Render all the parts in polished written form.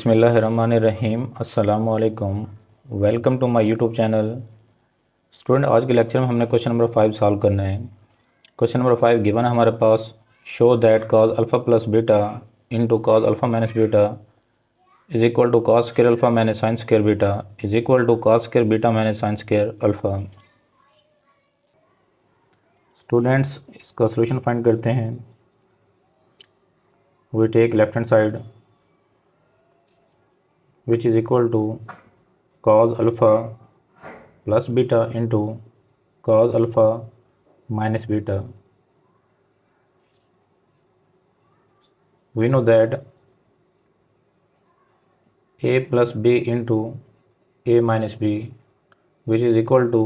बिस्मिल्लाहिर्रहमानिर्रहीम अस्सलामुअलैकुम। Welcome to my YouTube channel. Student, आज के लेक्चर में हमने क्वेश्चन नंबर 5 सॉल्व करना है। क्वेश्चन नंबर 5 गिवन है हमारे पास। Show that cos alpha plus beta into cos alpha minus beta is equal to cos square alpha minus sine square beta is equal to cos square beta minus sine square alpha. Students, इसका solution find करते हैं। We take left hand side which is equal to cos alpha plus beta into cos alpha minus beta. We know that a plus b into a minus b which is equal to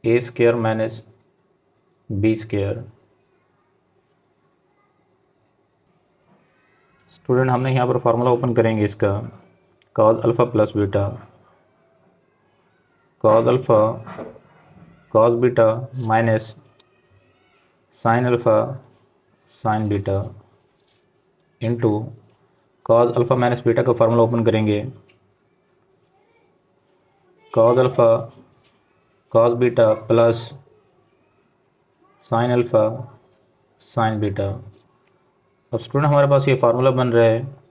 a square minus b square. Student, हमने यहाँ पर formula open करेंगे इसका। cos alpha plus beta cos alpha cos beta minus sine alpha sine beta into cos alpha minus beta का formula open करेंगे। cos alpha cos beta plus sine alpha sine beta. अब student, हमारे पास ये formula बन रहा है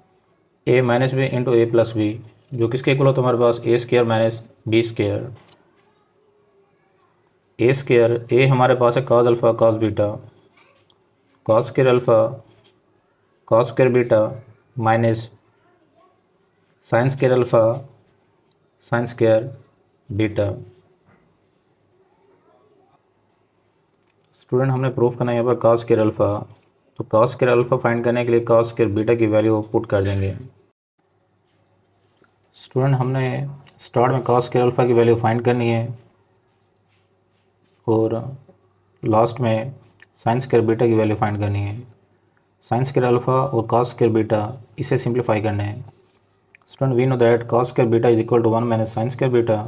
a minus B into A plus B, जो किसके इक्वल होता है हमारे पास A square minus B square. A square ए हमारे पास है cos alpha cos beta cos square alpha cos square beta minus sine square alpha sine square beta. Student, हमने proof करना है यहाँ पर cos स्क्वायर अल्फ़ा, तो cos स्क्वायर अल्फ़ा फाइंड करने के लिए cos स्क्वायर बीटा की वैल्यू पुट कर देंगे। स्टूडेंट, हमने स्टार्ट में cos स्क्वायर अल्फ़ा की वैल्यू फाइंड करनी है और लास्ट में साइन स्क्वायर बीटा की वैल्यू फाइंड करनी है। साइन स्क्वायर अल्फ़ा और cos स्क्वायर बीटा इसे सिंप्लीफाई करना है। Student, we know that cos square beta is equal to 1 minus sine square beta.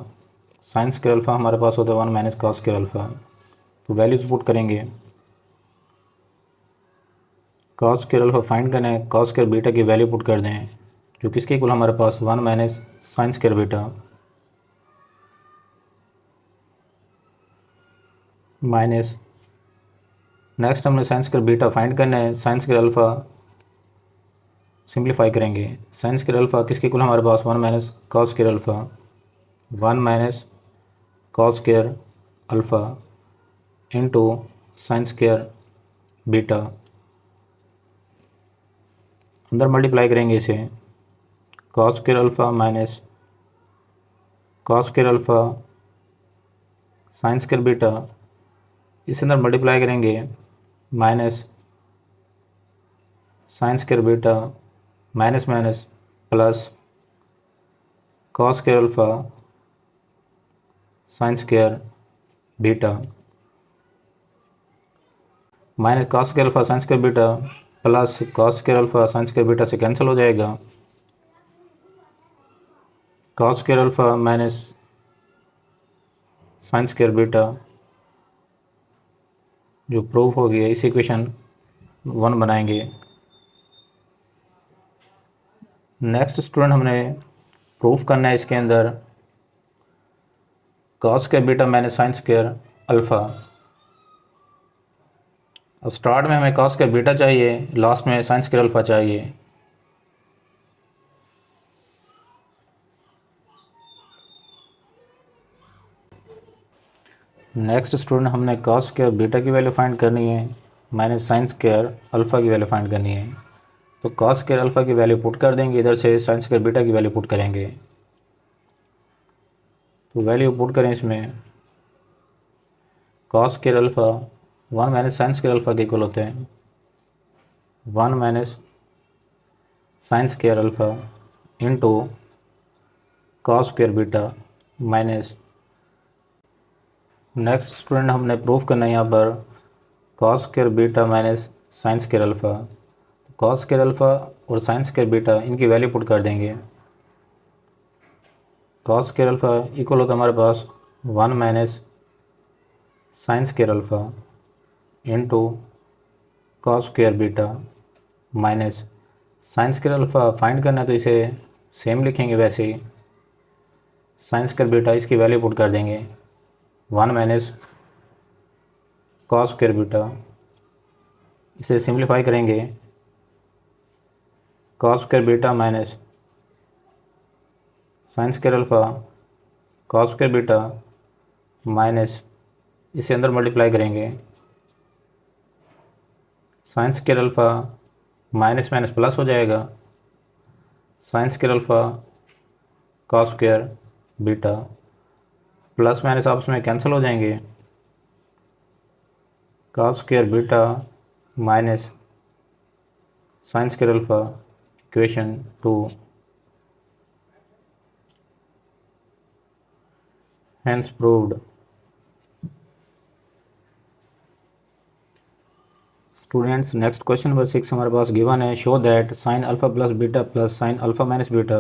Sine square alpha हमारे पास होता है 1 माइनस cos स्क्वायर अल्फ़ा, तो वैल्यूज पुट करेंगे। cos स्क्वायर अल्फ़ा फाइंड करना है, cos स्क्वायर बीटा की वैल्यू पुट कर दें, जो किसके इक्वल हमारे पास 1 minus sine square beta minus next हमने साइन स्क्वायर बीटा फाइंड करना है। साइन स्क्वायर अल्फ़ा सिंप्लीफाई करेंगे। साइन स्क्वायर अल्फ़ा किसके इक्वल हमारे पास 1 minus cos square alpha 1 minus cos square alpha into sine square beta, अंदर मल्टीप्लाई करेंगे इसे। cos square alpha minus cos square alpha sine square beta, इस अंदर multiply करेंगे minus sine square beta minus minus plus cos square alpha sine square beta minus cos square alpha sine square beta plus cos square alpha sine square beta से cancel हो जाएगा। cos square alpha minus sine square beta जो proof हो गया, इस equation 1 बनाएंगे। Next student, हमने proof करना है इसके अंदर cos square beta minus sine square alpha. अब स्टार्ट में हमें cos स्क्वायर बीटा चाहिए, लास्ट में साइन स्क्वायर अल्फ़ा चाहिए। नेक्स्ट स्टूडेंट, हमने cos स्क्वायर बीटा की वैल्यू फाइंड करनी है माइनस साइन स्क्वायर अल्फ़ा की वैल्यू फाइंड करनी है। तो cos स्क्वायर अल्फ़ा की वैल्यू पुट कर देंगे, इधर से साइन स्क्वायर बीटा की वैल्यू पुट करेंगे। तो वैल्यू पुट करें इसमें। cos square alpha 1 minus sine square alpha के इक्वल होते हैं 1 minus sine square alpha into cos square beta minus. Next student, हमने प्रूफ करना है यहाँ पर cos square beta minus sine square alpha. cos square alpha और साइन स्क्वायर बीटा इनकी वैल्यू पुट कर देंगे। cos स्क्वायर अल्फ़ा इक्वल होता है हमारे पास 1 minus sine square alpha into cos square beta minus sine square alpha find करना है, तो इसे सेम लिखेंगे वैसे ही। साइन स्क्वायर बीटा इसकी वैल्यू पुट कर देंगे 1 माइनस कॉस स्क्वायर बीटा। इसे सिंप्लीफाई करेंगे cos square beta minus sine square alpha cos square beta minus, इसे अंदर मल्टीप्लाई करेंगे sine square alpha minus minus plus हो जाएगा, sine square alpha cos square beta, plus minus आपस में cancel हो जाएंगे, cos square beta minus sine square alpha equation 2 hence proved. Students next question number 6 हमारे पास गिवन है, show that sine alpha plus beta plus sine alpha minus beta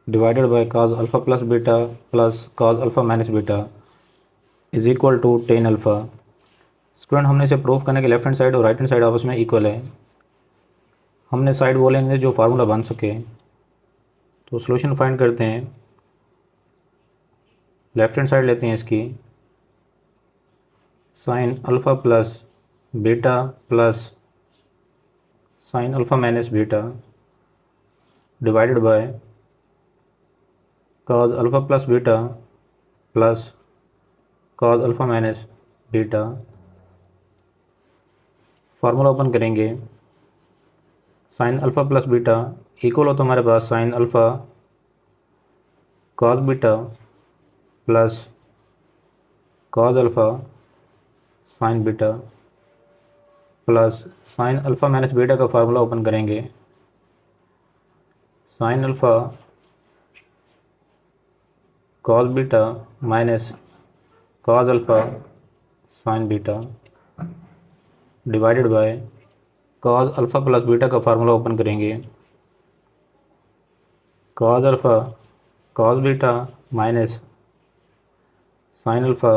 divided by cos alpha plus beta plus cos alpha minus beta is equal to tan alpha. Student हमने इसे prove करने के left hand side और right hand side आपस में equal है। हमने side वो लेंगे जो फार्मूला बन सके। तो सॉल्यूशन फाइंड करते हैं। लेफ्ट हैंड साइड लेते हैं इसकी, sine alpha plus beta plus sine alpha minus beta divided by cos alpha plus beta plus cos alpha minus beta. Formula open करेंगे, sine alpha plus beta equal हो तो हमारे पास sine alpha cos beta plus cos alpha sine beta plus sine alpha minus beta का formula open करेंगे, sine alpha cos beta minus cos alpha sine beta divided by cos alpha plus beta का formula open करेंगे, cos alpha cos beta minus sine alpha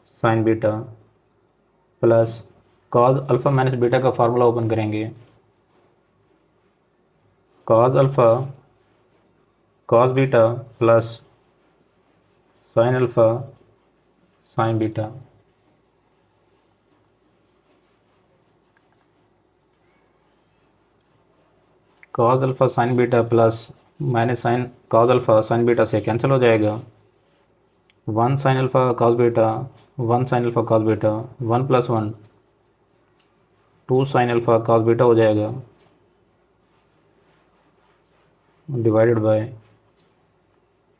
sine beta plus cos alpha minus beta का formula open करेंगे, cos alpha cos beta plus sine alpha sine beta. Cos alpha sine beta plus minus sine cos alpha sine beta से cancel हो जाएगा, 1 sign alpha cos beta 1 sign alpha cos beta 1 plus 1 2 sign alpha cos beta हो जाएगा divided by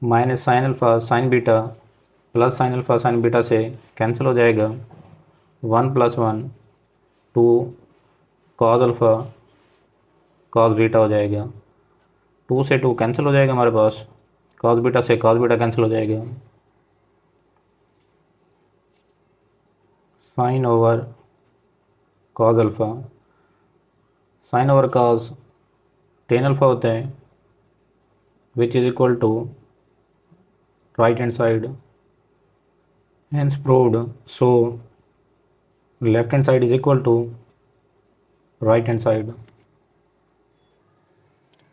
minus sine alpha sine beta plus sine alpha sine beta से cancel हो जाएगा, 1 plus 1 2 cos alpha cos beta हो जाएगा, 2 से 2 cancel हो जाएगा हमारे पास, कॉस बीटा से कॉस बीटा कैंसिल हो जाएगा, sine over cos alpha sine over cos tan alpha होता है which is equal to right hand side hence proved। so left hand side is equal to right hand side।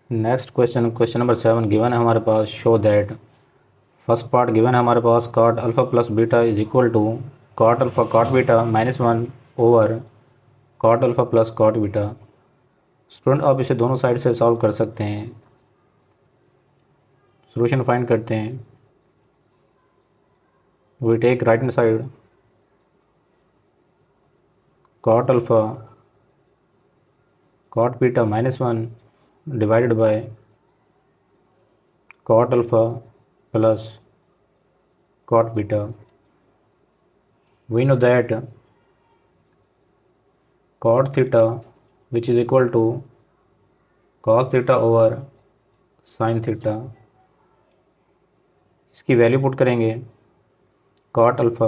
Next question number 7 given है हमारे पास, show that first part given है हमारे पास, cot alpha plus beta is equal to cot alpha cot beta -1 over cot alpha plus cot beta. Student आप इसे दोनों side से सॉल्व कर सकते हैं। सॉल्यूशन फाइंड करते हैं। we take right hand side, cot alpha cot beta -1 divided by cot alpha plus cot beta। we know that cot theta which is equal to cos theta over sin theta। इसकी value put करेंगे, cot alpha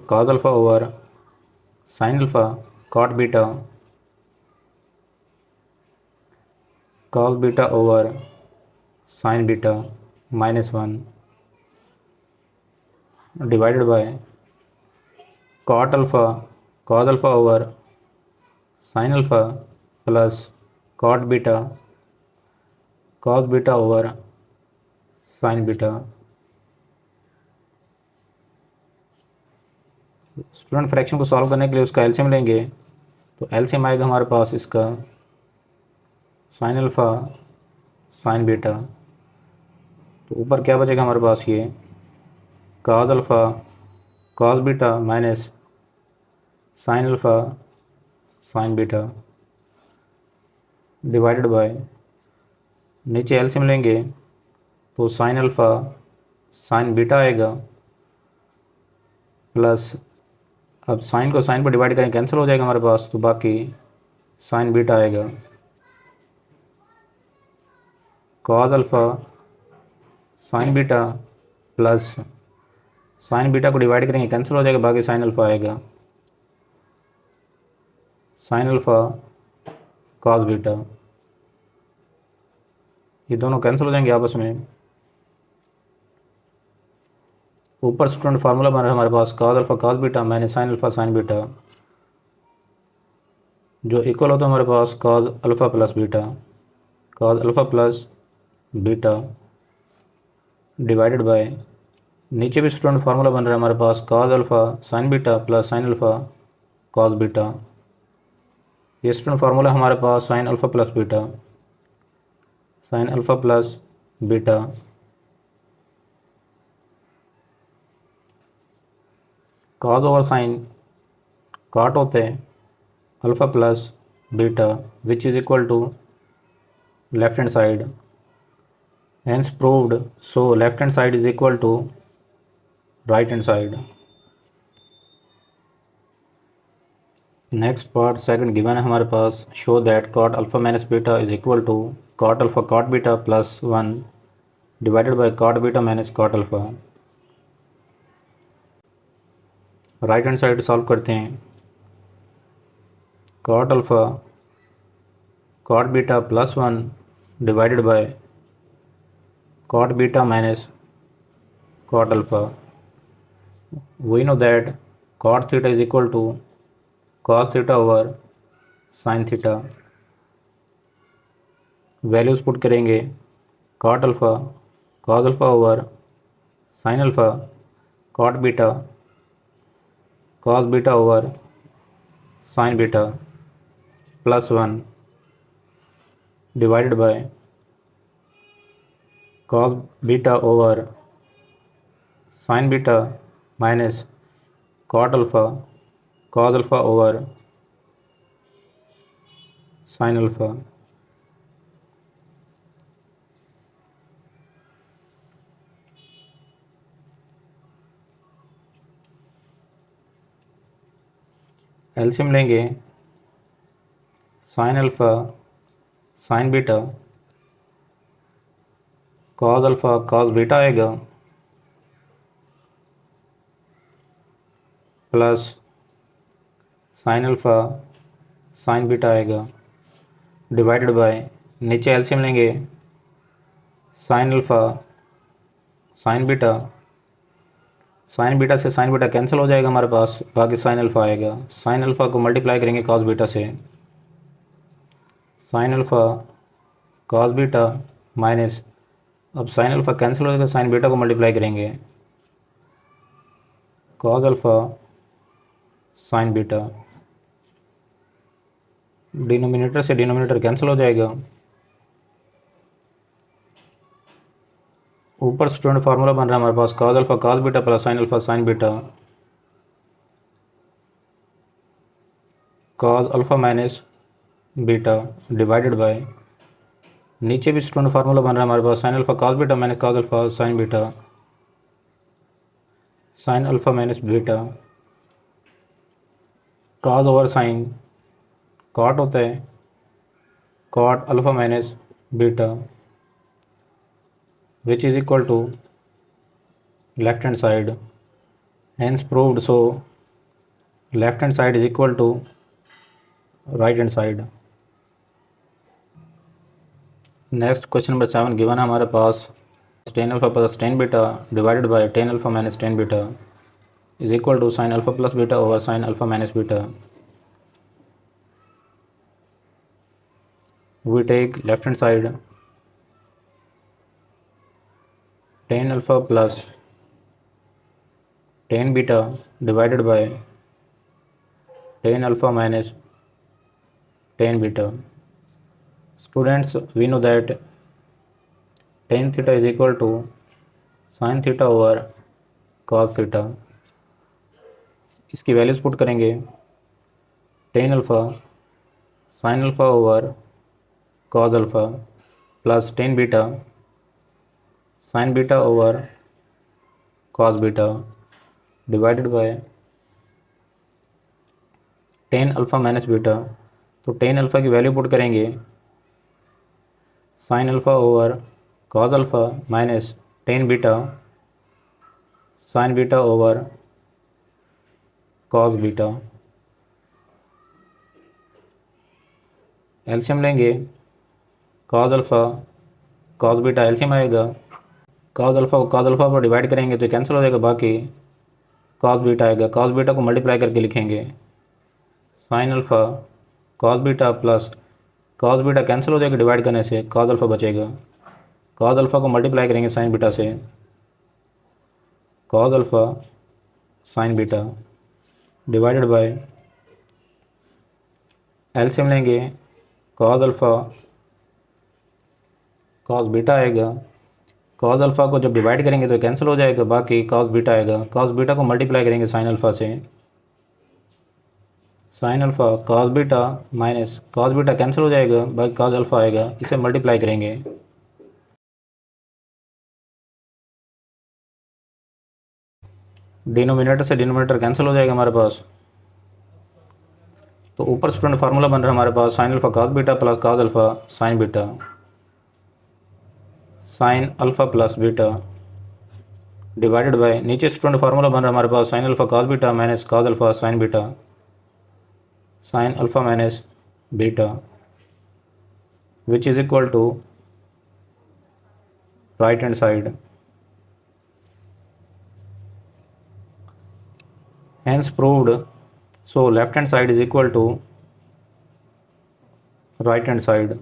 cos alpha over sine alpha cot beta cos beta over sine beta -1 divided by cot alpha cos alpha over sine alpha plus cos beta over sine beta. Student fraction को solve करने के लिए उसका LCM लेंगे, तो LCM आएगा हमारे पास इसका साइन अल्फ़ा साइन बीटा। तो ऊपर क्या बचेगा हमारे पास, ये cos alpha cos beta minus sine alpha sine beta divided by, नीचे एलसीएम लेंगे तो साइन अल्फ़ा साइन बीटा आएगा प्लस, अब साइन को साइन पर डिवाइड करें कैंसिल हो जाएगा हमारे पास, तो बाकी साइन बीटा आएगा। Cos alpha sine beta plus sign beta को डिवाइड करेंगे कैंसिल हो जाएगा, बाकी साइन अल्फ़ा आएगा। साइन अल्फ़ा कॉस बीटा, ये दोनों कैंसिल हो जाएंगे आपस में। ऊपर स्टूडेंट फार्मूला बन रहा है हमारे पास cos alpha cos beta minus sine alpha sine beta, जो इक्वल होता है हमारे पास cos alpha plus beta, cos alpha plus beta divided by, नीचे भी स्टूडेंट फार्मूला बन रहा है हमारे पास cos alpha sine beta plus sine alpha cos beta. ये स्टूडेंट फार्मूला हमारे पास sine alpha plus beta, sine alpha plus beta cos over sine cot होते हैं alpha plus beta which is equal to left hand side, hence proved, so left hand side is equal to right hand side. Next part second given है हमारे पास, show that cot alpha minus beta is equal to cot alpha cot beta plus 1 divided by cot beta minus cot alpha. Right hand side solve करते हैं, cot alpha cot beta plus 1 divided by cot beta minus cot alpha. We know that cot theta is equal to cos theta over sine theta. Values put करेंगे, cot alpha cos alpha over sine alpha cot beta cos beta over sine beta plus 1 divided by cos beta over sine beta minus cot alpha cos alpha over sine alpha. LCM लेंगे, sine alpha sine beta cos alpha cos beta आएगा plus sine alpha sine beta आएगा divided by, नीचे LCM लेंगे sine alpha sine beta से sine beta cancel हो जाएगा हमारे पास, बाकी साइन अल्फ़ा आएगा। साइन अल्फ़ा को मल्टीप्लाई करेंगे कॉस बीटा से, sine alpha cos beta minus, अब साइन अल्फ़ा कैंसिल हो जाएगा, साइन बीटा को मल्टीप्लाई करेंगे cos alpha sine beta, denominator से डिनोमिनेटर कैंसिल हो जाएगा। ऊपर स्टूडेंट फार्मूला बन रहा है हमारे पास cos alpha cos beta plus sine alpha sine beta cos alpha minus beta divided by, नीचे भी स्टूडेंट फार्मूला बन रहा है हमारे पास sine alpha cos beta minus cos alpha sine beta sine alpha minus beta cos over sine cot होता है cot alpha minus beta which is equal to left hand side, hence proved, so left hand side is equal to right hand side। Next question number 7 given है हमारे पास, tan alpha plus tan beta divided by tan alpha minus tan beta is equal to sine alpha plus beta over sine alpha minus beta. We take left hand side, tan alpha plus tan beta divided by tan alpha minus tan beta. Students, we know that tan theta is equal to sin theta over cos theta. इसकी values put करेंगे, tan alpha sin alpha over cos alpha plus tan beta sin beta over cos beta divided bye tan alpha minus beta. तो tan alpha की value put करेंगे, sin alpha over cos alpha minus tan beta sin beta over cos beta. LCM लेंगे, cos alpha cos beta LCM आएगा, cos alpha को cos alpha पर divide करेंगे तो cancel हो जाएगा, बाकी cos बीटा आएगा। cos बीटा को मल्टीप्लाई करके लिखेंगे, sin alpha cos beta plus cos beta cancel हो जाएगा डिवाइड करने से, cos अल्फ़ा बचेगा। cos अल्फ़ा को मल्टीप्लाई करेंगे sin बीटा से, cos alpha sin beta divided bye LCM लेंगे, cos अल्फ़ा cos बीटा आएगा। cos अल्फ़ा को जब डिवाइड करेंगे तो कैंसिल हो जाएगा, बाकी cos बीटा आएगा। cos बीटा को मल्टीप्लाई करेंगे sin अल्फ़ा से, sin alpha cos beta minus cos beta cancel हो जाएगा, बाकी cos अल्फ़ा आएगा। इसे मल्टीप्लाई करेंगे, डिनोमिनेटर से डिनोमिनेटर कैंसिल हो जाएगा हमारे पास। तो ऊपर स्टूडेंट फार्मूला बन रहा है हमारे पास sin alpha cos beta plus cos alpha sin beta, sin alpha plus beta divided by, नीचे स्टूडेंट फार्मूला बन रहा है हमारे पास sin alpha cos beta minus cos alpha sin beta, sin alpha minus beta which is equal to right hand side. Hence proved, so left hand side is equal to right hand side.